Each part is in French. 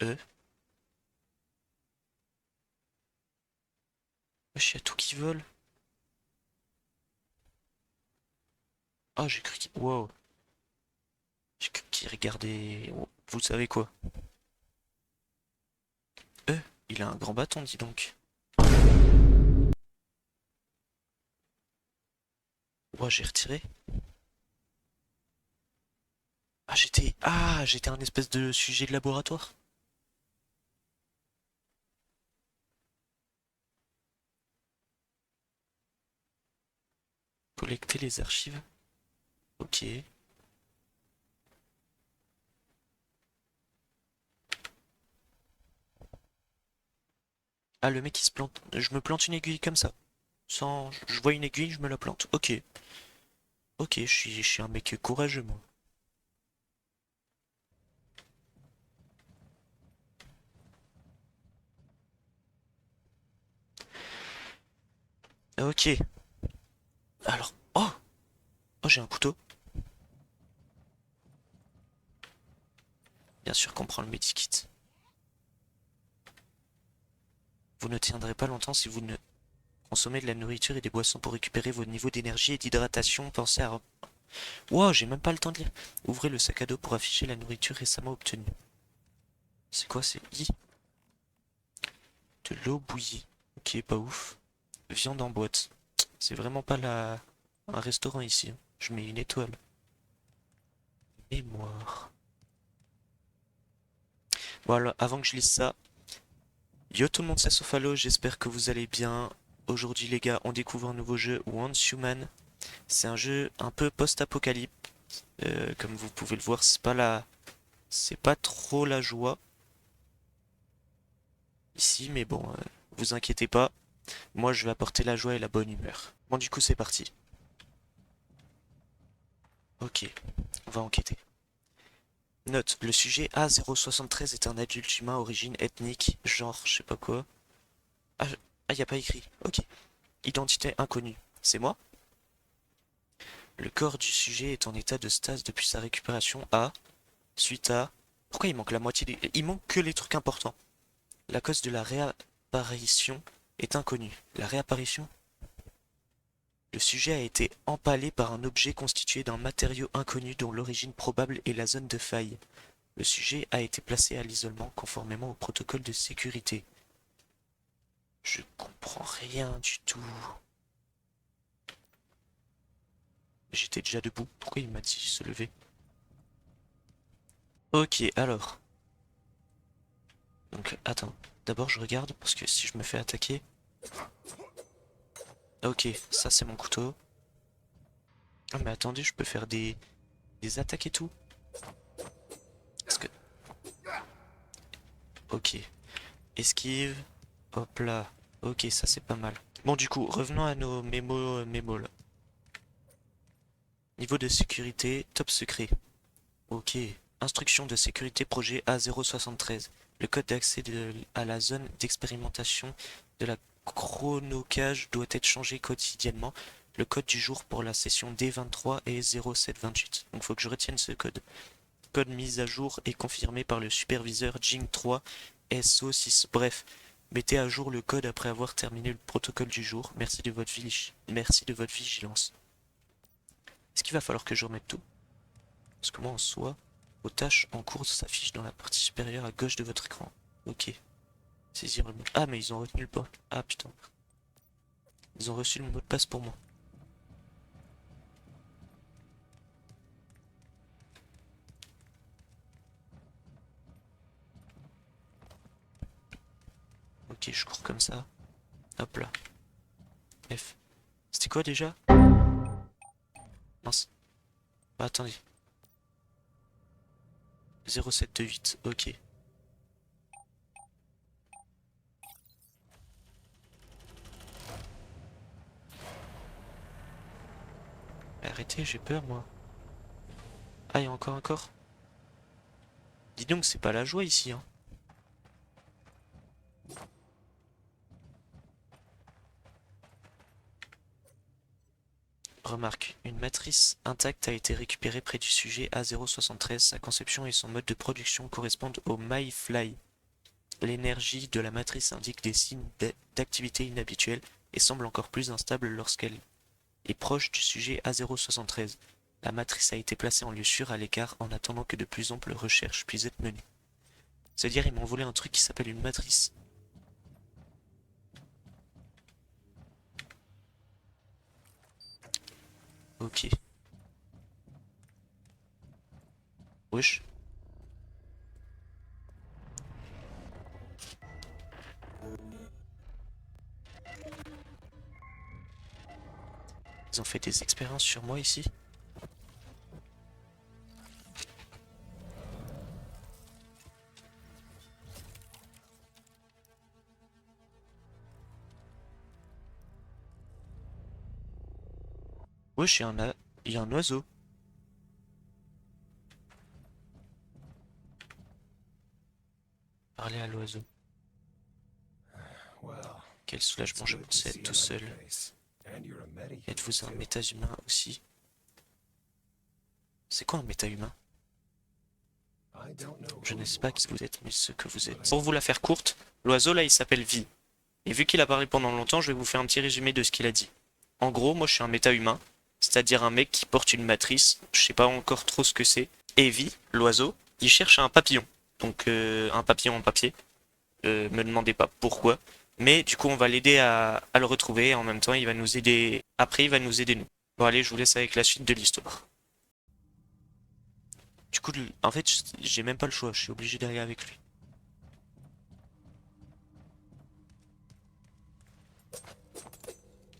Euh, wesh, y'a tout qui vole. Ah, j'ai cru qu'il... Wow. J'ai cru qu'il regardait... Oh, vous savez quoi? Euh, il a un grand bâton, dis donc. Ouah, j'ai retiré. Ah, j'étais un espèce de sujet de laboratoire. Collecter les archives. Ok. Ah, le mec il se plante. Je me plante une aiguille comme ça. Sans... Je vois une aiguille, je me la plante. Ok. Ok, je suis un mec courageux, moi. Ok. Alors... Oh! Oh, j'ai un couteau. Bien sûr qu'on prend le medikit. Vous ne tiendrez pas longtemps si vous ne consommez de la nourriture et des boissons pour récupérer vos niveaux d'énergie et d'hydratation. Pensez à... Wow, j'ai même pas le temps de lire. Ouvrez le sac à dos pour afficher la nourriture récemment obtenue. C'est quoi, c'est I? De l'eau bouillie. Ok, pas ouf. Viande en boîte. C'est vraiment pas un restaurant ici, hein. Je mets une étoile. Mémoire. Voilà, avant que je lise ça, yo tout le monde, c'est Sofalo, j'espère que vous allez bien. Aujourd'hui les gars, on découvre un nouveau jeu, Once Human. C'est un jeu un peu post-apocalypse. Comme vous pouvez le voir, c'est pas trop la joie ici, mais bon, vous inquiétez pas. Moi, je vais apporter la joie et la bonne humeur. Bon, du coup, c'est parti. Ok, on va enquêter. Note, le sujet A073 est un adulte humain, origine ethnique, genre, je sais pas quoi. Y a pas écrit. Ok. Identité inconnue. C'est moi? Le corps du sujet est en état de stase depuis sa récupération suite à... Pourquoi il manque la moitié des... Il manque que les trucs importants. La cause de la réapparition est inconnue. La réapparition? Le sujet a été empalé par un objet constitué d'un matériau inconnu dont l'origine probable est la zone de faille. Le sujet a été placé à l'isolement conformément au protocole de sécurité. Je comprends rien du tout. J'étais déjà debout. Pourquoi il m'a dit se lever? Ok, alors. Donc, attends. D'abord, je regarde parce que si je me fais attaquer. Ok, ça c'est mon couteau. Ah, mais attendez, je peux faire des attaques et tout. Parce que. Ok. Esquive. Hop là. Ok, ça c'est pas mal. Bon, du coup, revenons à nos mémos là. Niveau de sécurité, top secret. Ok. Instruction de sécurité projet A073. Le code d'accès à la zone d'expérimentation de la chronocage doit être changé quotidiennement. Le code du jour pour la session D23 est 0728. Donc il faut que je retienne ce code. Code mis à jour et confirmé par le superviseur Jing3 SO6. Bref, mettez à jour le code après avoir terminé le protocole du jour. Merci de votre vigilance. Est-ce qu'il va falloir que je remette tout? Parce que moi en soi, vos tâches en cours s'affichent dans la partie supérieure à gauche de votre écran. Ok. Saisir le mot. Ah, mais ils ont retenu le pas. Ah putain. Ils ont reçu le mot de passe pour moi. Ok, je cours comme ça. Hop là. F. C'était quoi déjà? Mince. Ah, attendez. 0728. Ok. Arrêtez, j'ai peur moi. Ah, il y a encore un corps. Dis donc, c'est pas la joie ici, hein. Remarque, une matrice intacte a été récupérée près du sujet A073. Sa conception et son mode de production correspondent au MyFly. l'énergie de la matrice indique des signes d'activité inhabituelle et semble encore plus instable lorsqu'elle est proche du sujet A073. La matrice a été placée en lieu sûr à l'écart en attendant que de plus amples recherches puissent être menées. C'est-à-dire ils m'ont volé un truc qui s'appelle une matrice. Ok. Wesh. Ils ont fait des expériences sur moi ici. Wesh, il y a un oiseau. Parler à l'oiseau. Quel soulagement, je pensais être tout seul. Êtes-vous un méta-humain aussi? C'est quoi un méta-humain? Je ne sais pas qui vous êtes, mais ce que vous êtes. Pour vous la faire courte, l'oiseau là il s'appelle Vi. Et vu qu'il a parlé pendant longtemps, je vais vous faire un petit résumé de ce qu'il a dit. En gros, moi je suis un méta-humain, c'est-à-dire un mec qui porte une matrice, je sais pas encore trop ce que c'est. Et Vi, l'oiseau, il cherche un papillon. Donc un papillon en papier. Me demandez pas pourquoi. Mais du coup on va l'aider à le retrouver et en même temps il va nous aider. Après il va nous aider nous. Bon allez, je vous laisse avec la suite de l'histoire. Du coup, en fait, j'ai même pas le choix, je suis obligé d'aller avec lui.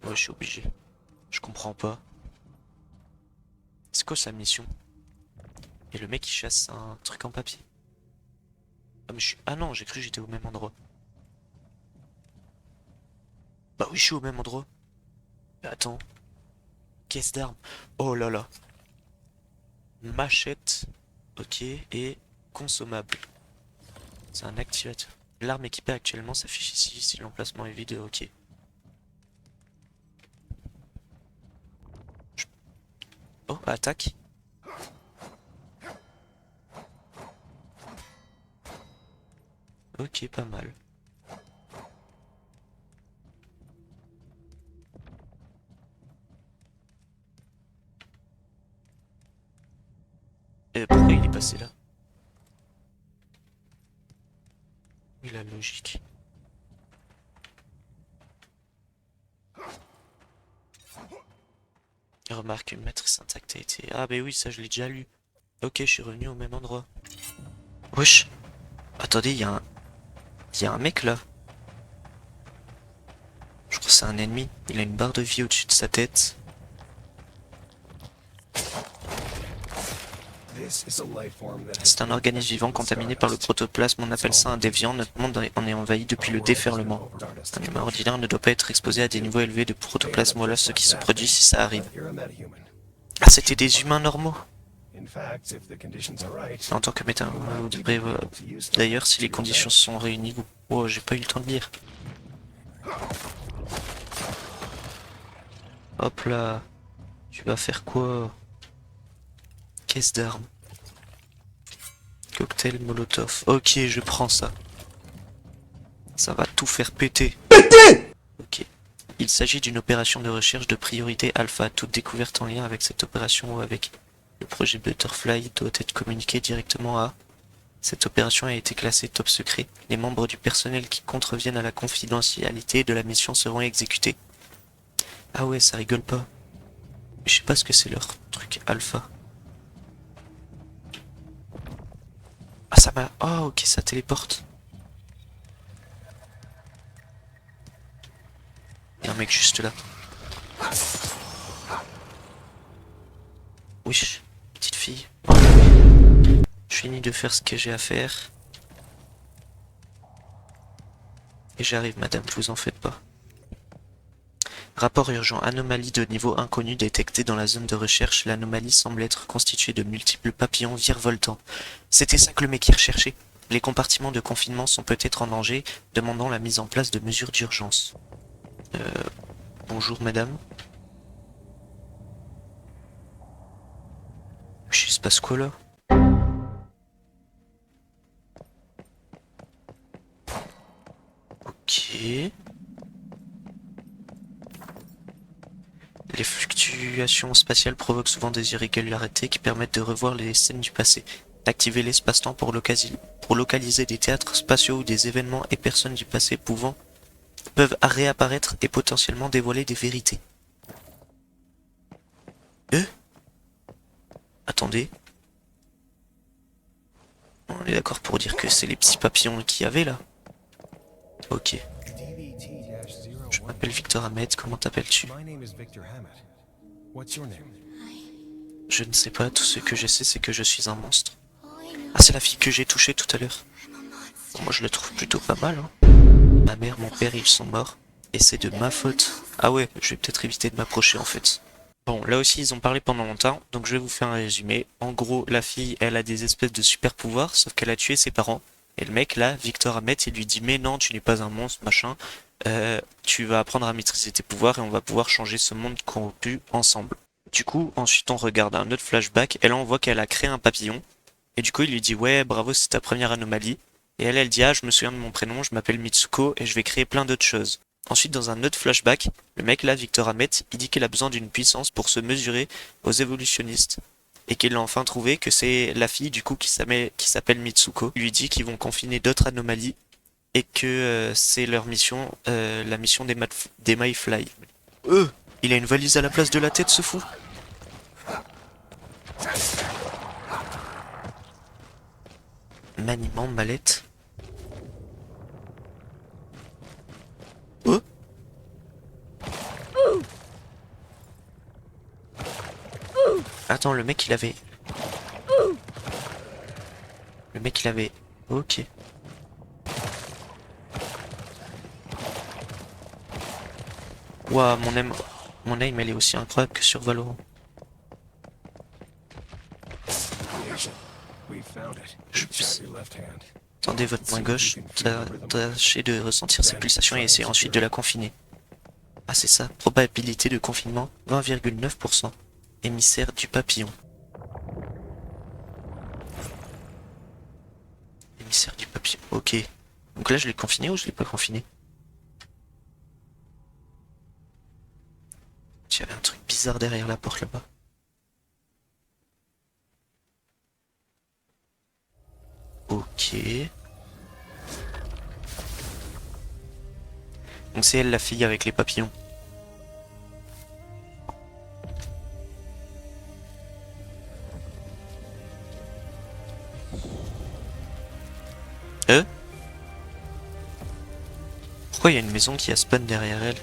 Ouais, je suis obligé. Je comprends pas. C'est quoi sa mission? Et le mec il chasse un truc en papier. Ah, mais je suis... Ah non, j'ai cru que j'étais au même endroit. Bah oui, je suis au même endroit. Mais attends. Caisse d'armes. Oh là là. Machette. Ok. Et consommable. C'est un activateur. L'arme équipée actuellement s'affiche ici si l'emplacement est vide. Ok. Oh, attaque. Ok, pas mal. Pourquoi il est passé là? Oui, la logique. Remarque, une matrice intacte a été... Ah bah oui, ça je l'ai déjà lu. Ok, je suis revenu au même endroit. Wesh. Attendez, il y a un mec là. Je crois que c'est un ennemi. Il a une barre de vie au-dessus de sa tête. C'est un organisme vivant contaminé par le protoplasme. On appelle ça un déviant. Notre monde en est envahi depuis le déferlement. Un humain ordinaire ne doit pas être exposé à des niveaux élevés de protoplasme. Voilà ce qui se produit si ça arrive. Ah, c'était des humains normaux. En tant que méta, vous devrez... D'ailleurs, si les conditions sont réunies, vous... Oh, j'ai pas eu le temps de lire. Hop là. Tu vas faire quoi? Caisse d'armes. Cocktail Molotov. Ok, je prends ça. Ça va tout faire péter. Ok. Il s'agit d'une opération de recherche de priorité alpha. Toute découverte en lien avec cette opération ou avec le projet Butterfly doit être communiquée directement à... Cette opération a été classée top secret. Les membres du personnel qui contreviennent à la confidentialité de la mission seront exécutés. Ah ouais, ça rigole pas. Je sais pas ce que c'est leur truc alpha. Ah ça m'a... Oh ok, ça téléporte. Y'a un mec juste là. Wesh, petite fille. Je finis de faire ce que j'ai à faire. Et j'arrive madame, vous en faites pas. Rapport urgent, anomalie de niveau inconnu détectée dans la zone de recherche. L'anomalie semble être constituée de multiples papillons virevoltants. C'était ça que le mec y recherchait. Les compartiments de confinement sont peut-être en danger, demandant la mise en place de mesures d'urgence. Bonjour madame. Il se passe quoi là? Ok. Les fluctuations spatiales provoquent souvent des irrégularités qui permettent de revoir les scènes du passé, d'activer l'espace-temps pour localiser des théâtres spatiaux ou des événements et personnes du passé peuvent réapparaître et potentiellement dévoiler des vérités. Attendez. On est d'accord pour dire que c'est les petits papillons qu'il y avait là. Ok. Je m'appelle Victor Ahmed, comment t'appelles-tu? Je ne sais pas, tout ce que je sais c'est que je suis un monstre. Ah, c'est la fille que j'ai touchée tout à l'heure. Moi je la trouve plutôt pas mal, hein. Ma mère, mon père, ils sont morts. Et c'est de ma faute. Ah ouais, je vais peut-être éviter de m'approcher en fait. Bon, là aussi ils ont parlé pendant longtemps, donc je vais vous faire un résumé. En gros, la fille, elle a des espèces de super pouvoirs, sauf qu'elle a tué ses parents. Et le mec là, Victor Ahmed, il lui dit mais non, tu n'es pas un monstre, machin. Tu vas apprendre à maîtriser tes pouvoirs et on va pouvoir changer ce monde corrompu ensemble. Du coup, ensuite on regarde un autre flashback et là on voit qu'elle a créé un papillon. Et du coup il lui dit ouais bravo c'est ta première anomalie. Et elle dit ah je me souviens de mon prénom, je m'appelle Mitsuko et je vais créer plein d'autres choses. Ensuite dans un autre flashback, le mec là, Victor Ahmed, il dit qu'il a besoin d'une puissance pour se mesurer aux évolutionnistes. Et qu'il a enfin trouvé que c'est la fille du coup qui s'appelle Mitsuko. Il lui dit qu'ils vont confiner d'autres anomalies et que c'est leur mission, la mission des Mayfly. Il a une valise à la place de la tête ce fou. Maniement, mallette. Oh. Attends, le mec il avait... Le mec il avait... Ok. Ouah, mon aim elle est aussi incroyable que sur Valorant. Tendez votre main gauche, tâchez de ressentir ses pulsations et essayez ensuite de la confiner. Ah c'est ça, probabilité de confinement 20,9%. Émissaire du papillon. Émissaire du papillon, ok. Donc là je l'ai confiné ou je l'ai pas confiné? Il y avait un truc bizarre derrière la porte là-bas. Ok. Donc c'est elle la fille avec les papillons. Pourquoi il y a une maison qui a spawn derrière elle?